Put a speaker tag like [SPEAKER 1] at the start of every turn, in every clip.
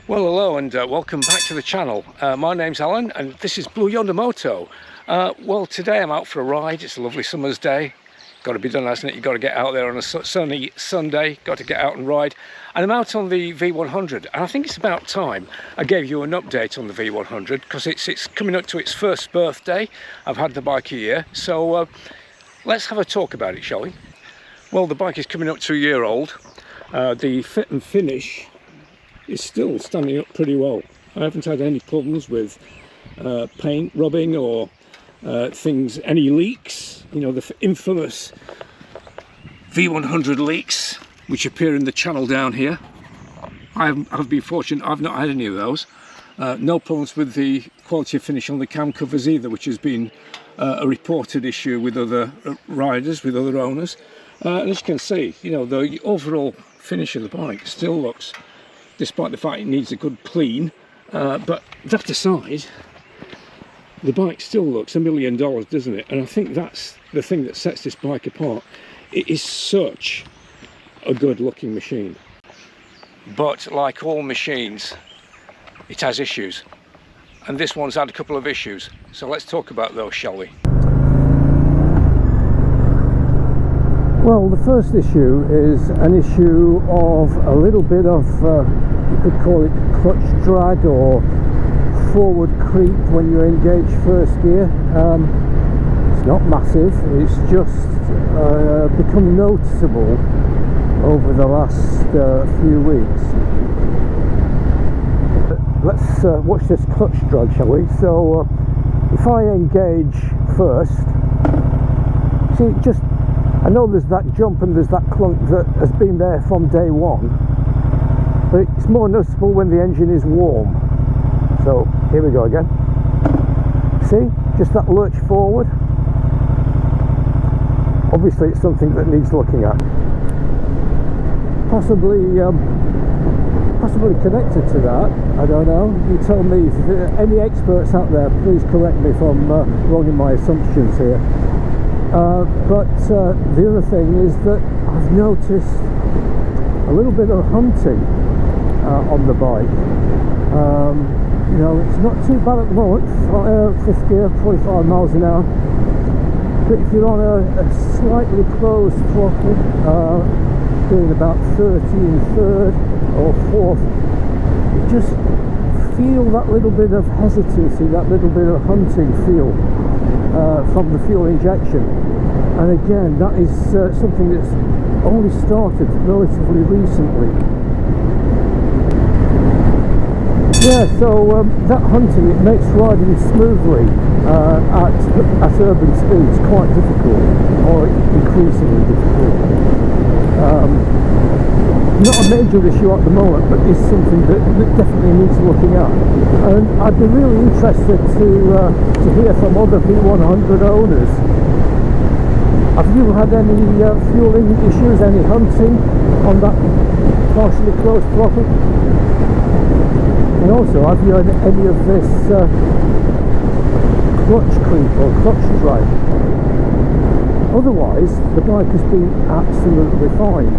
[SPEAKER 1] Well, hello and welcome back to the channel. My name's Alan and this is Blue Yonder Moto. Well, today I'm out for a ride. It's a lovely summer's day. Got to be done, hasn't it? You've got to get out there on a sunny Sunday. Got to get out and ride. And I'm out on the V100 and I think it's about time I gave you an update on the V100 because it's coming up to its first birthday. I've had the bike a year, so let's have a talk about it, shall we? Well, the bike is coming up to a year old. The fit and finish is still standing up pretty well. I haven't had any problems with paint rubbing or any leaks. You know, the infamous V100 leaks which appear in the channel down here. I've been fortunate, I've not had any of those. No problems with the quality of finish on the cam covers either, which has been a reported issue with other riders, with other owners. And as you can see, you know, the overall finish of the bike still looks, despite the fact it needs a good clean, but that aside, the bike still looks $1 million, doesn't it? And I think that's the thing that sets this bike apart. It is such a good looking machine. But like all machines, it has issues. And this one's had a couple of issues. So let's talk about those, shall we? Well, the first issue is an issue of a little bit of, you could call it clutch drag or forward creep when you engage first gear. It's not massive, it's just become noticeable over the last few weeks. Let's watch this clutch drag, shall we? So if I engage first, see, I know there's that jump and there's that clunk that has been there from day one, but it's more noticeable when the engine is warm. So here we go again. See, just that lurch forward. Obviously it's something that needs looking at. Possibly connected to that, I don't know. You tell me. If there are any experts out there, please correct me if I'm wrong in my assumptions here. But the other thing is that I've noticed a little bit of hunting on the bike. You know, it's not too bad at the moment, fifth gear, 45 miles an hour. But if you're on a slightly closed throttle, doing about 13 third or fourth, you just feel that little bit of hesitancy, that little bit of hunting feel from the fuel injection. And again, that is something that's only started relatively recently. Yeah, so that hunting, it makes riding smoothly at urban speeds quite difficult, or increasingly difficult. Not a major issue at the moment, but it's something that definitely needs looking at. And I'd be really interested to hear from other V100 owners. Have you had any fueling issues, any hunting on that partially closed throttle? And also, have you had any of this clutch creep or clutch drag? Otherwise, the bike has been absolutely fine.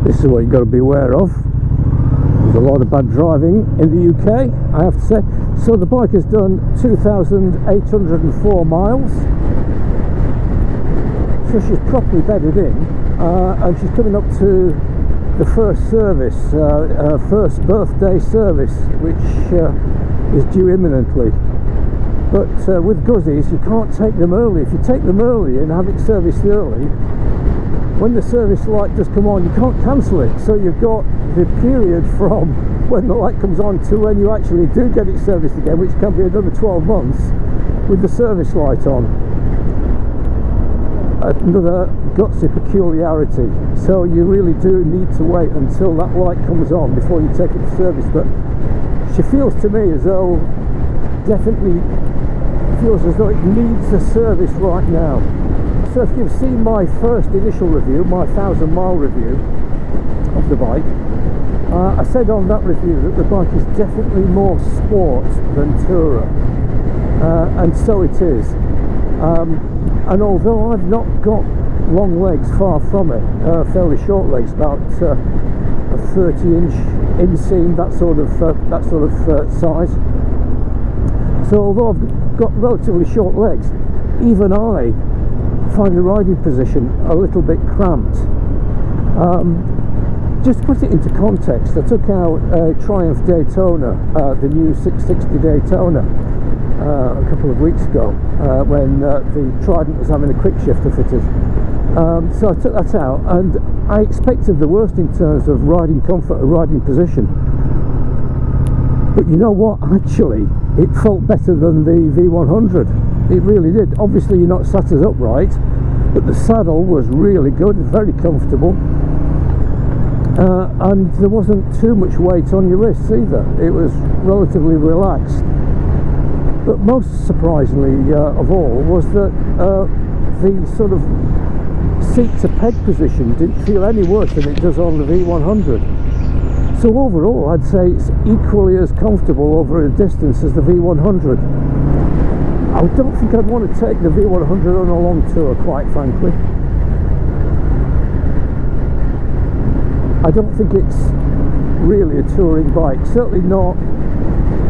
[SPEAKER 1] This is what you've got to be aware of. There's a lot of bad driving in the UK, I have to say. So the bike has done 2,804 miles. So she's properly bedded in, and she's coming up to the first service, first birthday service, which is due imminently. But with Guzzi's, you can't take them early. If you take them early and have it serviced early, when the service light does come on, you can't cancel it. So you've got the period from when the light comes on to when you actually do get it serviced again, which can be another 12 months with the service light on. Another gutsy peculiarity. So you really do need to wait until that light comes on before you take it to service. But she feels to me as though, definitely feels as though it needs a service right now. So if you've seen my first initial review, my 1,000-mile review of the bike, I said on that review that the bike is definitely more sport than tourer, and so it is. And although I've not got long legs, far from it, fairly short legs, about 30-inch inseam, that sort of size. So although I've got relatively short legs, even I find the riding position a little bit cramped. Just to put it into context, I took out a Triumph Daytona, the new 660 Daytona, a couple of weeks ago, when the Trident was having a quick shifter fitted. So I took that out, and I expected the worst in terms of riding comfort or riding position. But you know what? Actually, it felt better than the V100. It really did. Obviously, you're not sat as upright, but the saddle was really good, very comfortable. And there wasn't too much weight on your wrists either. It was relatively relaxed. But most surprisingly of all was that the sort of seat to peg position didn't feel any worse than it does on the V100. So overall, I'd say it's equally as comfortable over a distance as the V100. I don't think I'd want to take the V100 on a long tour, quite frankly. I don't think it's really a touring bike, certainly not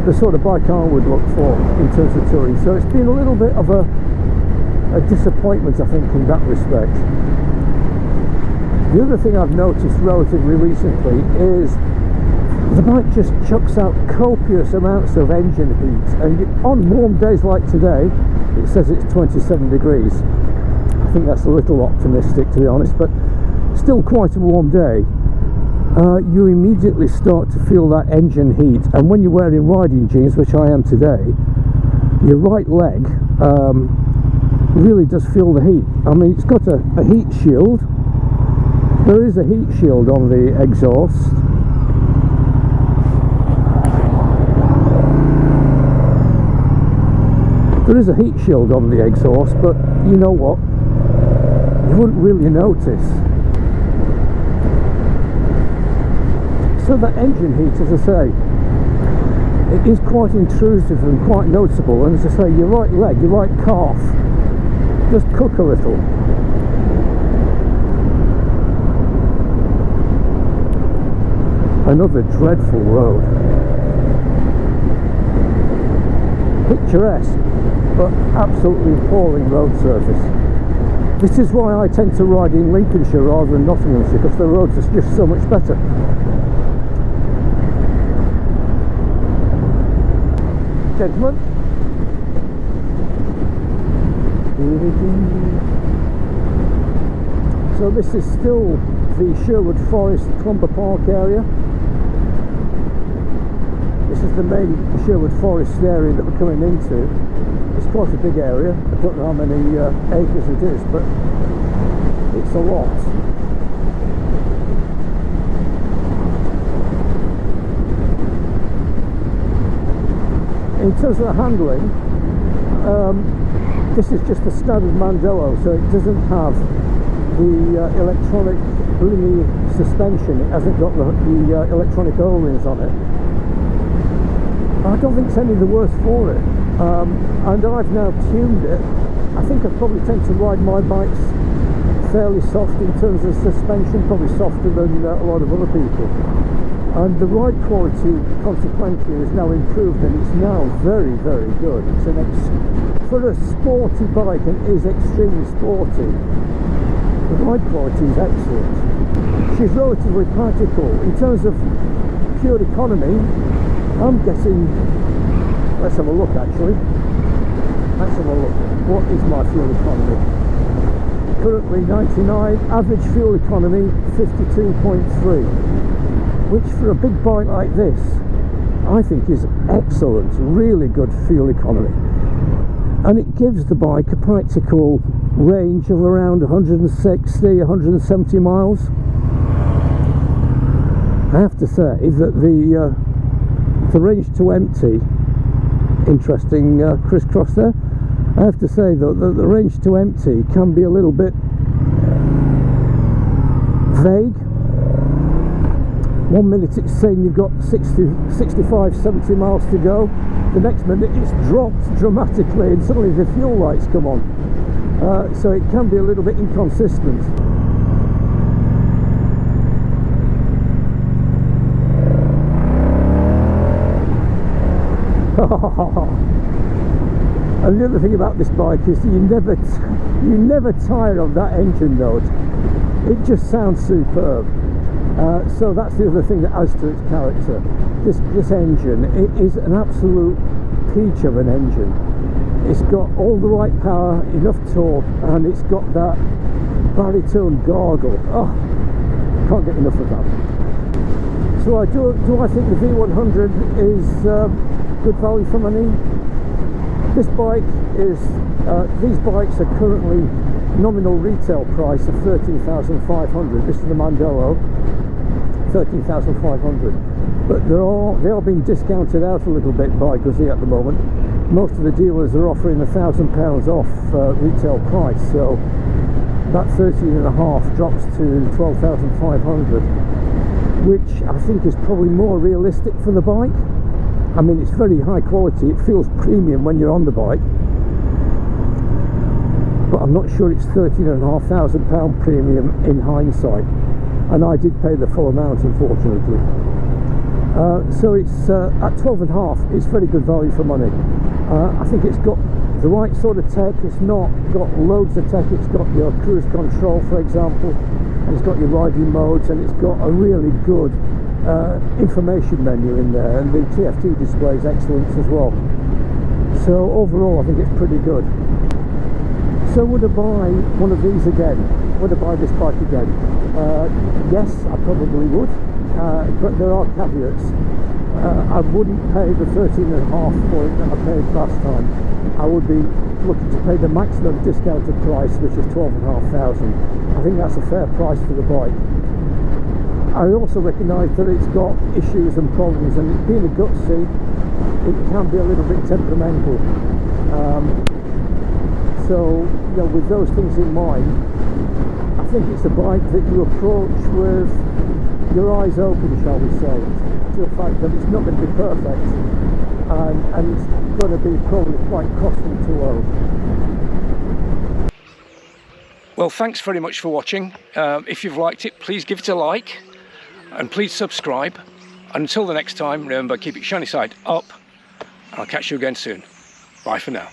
[SPEAKER 1] the sort of bike I would look for in terms of touring. So it's been a little bit of a disappointment, I think, in that respect. The other thing I've noticed relatively recently is the bike just chucks out copious amounts of engine heat, and on warm days like today, it says it's 27 degrees. I think that's a little optimistic, to be honest, but still quite a warm day. You immediately start to feel that engine heat, and when you're wearing riding jeans, which I am today, your right leg really does feel the heat. I mean, it's got a heat shield. There is a heat shield on the exhaust. There is a heat shield on the exhaust, but you know what? You wouldn't really notice. So that engine heat, as I say, it is quite intrusive and quite noticeable. And as I say, your right leg, your right calf, just cook a little. Another dreadful road. Picturesque, but absolutely appalling road surface. This is why I tend to ride in Lincolnshire rather than Nottinghamshire, because the roads are just so much better. Gentlemen, so this is still the Sherwood Forest Clumber Park area. This is the main Sherwood Forest area that we're coming into. It's quite a big area. I don't know how many acres it is, but it's a lot. In terms of the handling, this is just a standard Mandello, so it doesn't have the electronic blingy suspension. It hasn't got the electronic O-rings on it. I don't think it's any the worse for it, and I've now tuned it. I think I probably tend to ride my bikes fairly soft in terms of suspension, probably softer than a lot of other people. And the ride quality, consequently, is now improved, and it's now very, very good. It's for a sporty bike, and it is extremely sporty. The ride quality is excellent. She's relatively practical. In terms of pure economy, I'm getting... Let's have a look, actually. Let's have a look. What is my fuel economy? Currently 99, average fuel economy 52.3. Which for a big bike like this, I think is excellent, really good fuel economy. And it gives the bike a practical range of around 160, 170 miles. I have to say that the range to empty, interesting crisscross there, I have to say that the range to empty can be a little bit vague. 1 minute it's saying you've got 60, 65, 70 miles to go. The next minute it's dropped dramatically and suddenly the fuel lights come on. So it can be a little bit inconsistent. And the other thing about this bike is you never tire of that engine note. It just sounds superb. So that's the other thing that adds to its character. This engine, it is an absolute peach of an engine. It's got all the right power, enough torque, and it's got that baritone gargle. Oh, can't get enough of that. So do I think the V100 is good value for money? This bike is, these bikes are currently nominal retail price of 13,500. This is the Mandello, 13,500. But they are being discounted out a little bit by Guzzi at the moment. Most of the dealers are offering £1,000 off retail price, so that 13.5 drops to 12,500, which I think is probably more realistic for the bike. I mean, it's very high quality, it feels premium when you're on the bike, but I'm not sure it's £13,500 premium in hindsight, and I did pay the full amount, unfortunately. So it's at 12.5, it's very good value for money. I think it's got the right sort of tech. It's not got loads of tech. It's got your cruise control, for example, and it's got your riding modes, and it's got a really good information menu in there, and the TFT display is excellent as well. So overall I think it's pretty good. So would I buy one of these again? Would I buy this bike again? Yes, I probably would, but there are caveats. I wouldn't pay the 13.5 for it that I paid last time. I would be looking to pay the maximum discounted price, which is 12,500. I think that's a fair price for the bike. I also recognise that it's got issues and problems, and it being a gut seat, it can be a little bit temperamental. So, you know, with those things in mind, I think it's a bike that you approach with your eyes open, shall we say, to the fact that it's not going to be perfect, and it's going to be probably quite costly to own.
[SPEAKER 2] Well, thanks very much for watching. If you've liked it, please give it a like, and please subscribe. And until the next time, remember, keep it shiny side up, and I'll catch you again soon. Bye for now.